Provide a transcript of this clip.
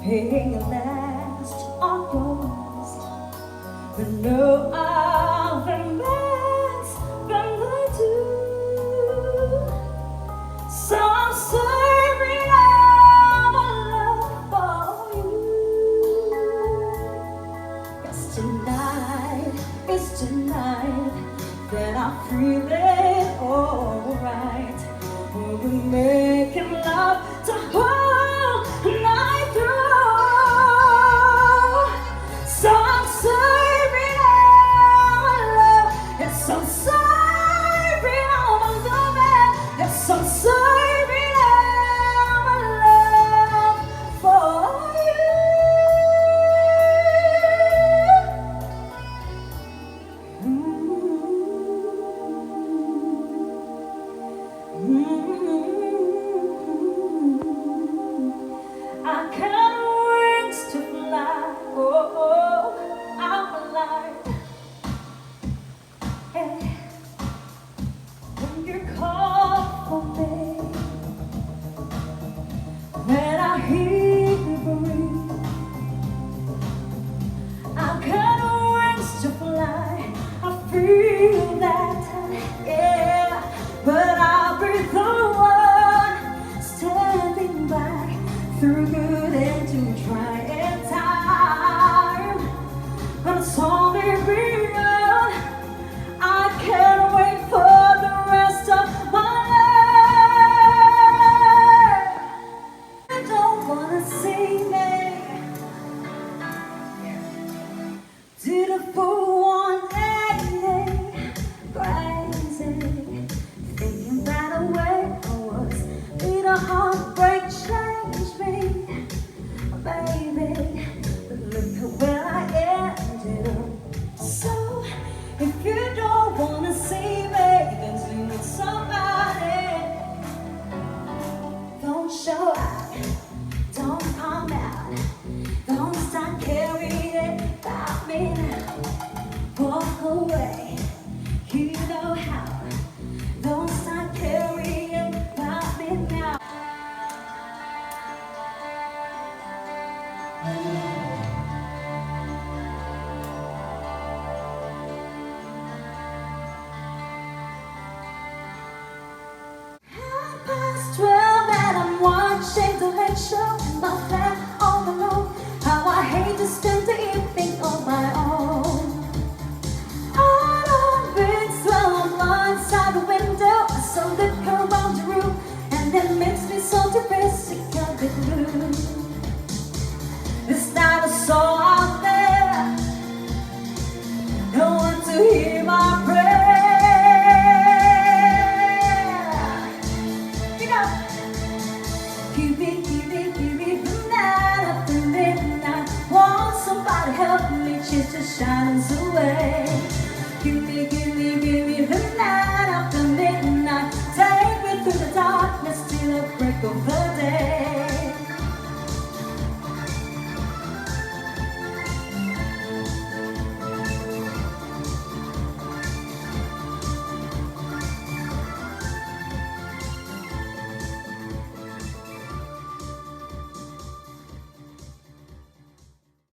paying last on yours, but no other man's gonna do. So I'm serving all my love for you. It's tonight that I'm feeling alright. We'll be making love the whole night through. So I'm serving all my love. Yes, I'm serving all my love. Yes, I'm serving all my love for you. I got wings to fly, oh, I'm alive. And when you call for me, when I hear you breathe, I got wings to fly. I feel that, yeah, but I'll be the one standing by through good and through trying time. But it's only begun. I can't wait for the rest of my life. I don't wanna see me do the full 180, crazy, thinking that the way I was, did a heartbreak change me, baby? But look at where I ended up. So if you don't wanna see me, then sleep with somebody. Don't show up, don't come out, don't start carrying about me now. Walk away, you know how. Don't start carrying about me now. Half past 12 and I'm watching the late show in my flat all alone. How I hate to spend the evening on my own. I don't big swell on one side the window. I saw the girl around the room, and it makes me so depressed, it can't be blue. This night I saw out there, no one to hear my prayer. You know, give me the night after midnight. Want somebody help me chase the shadows away. Give me the night.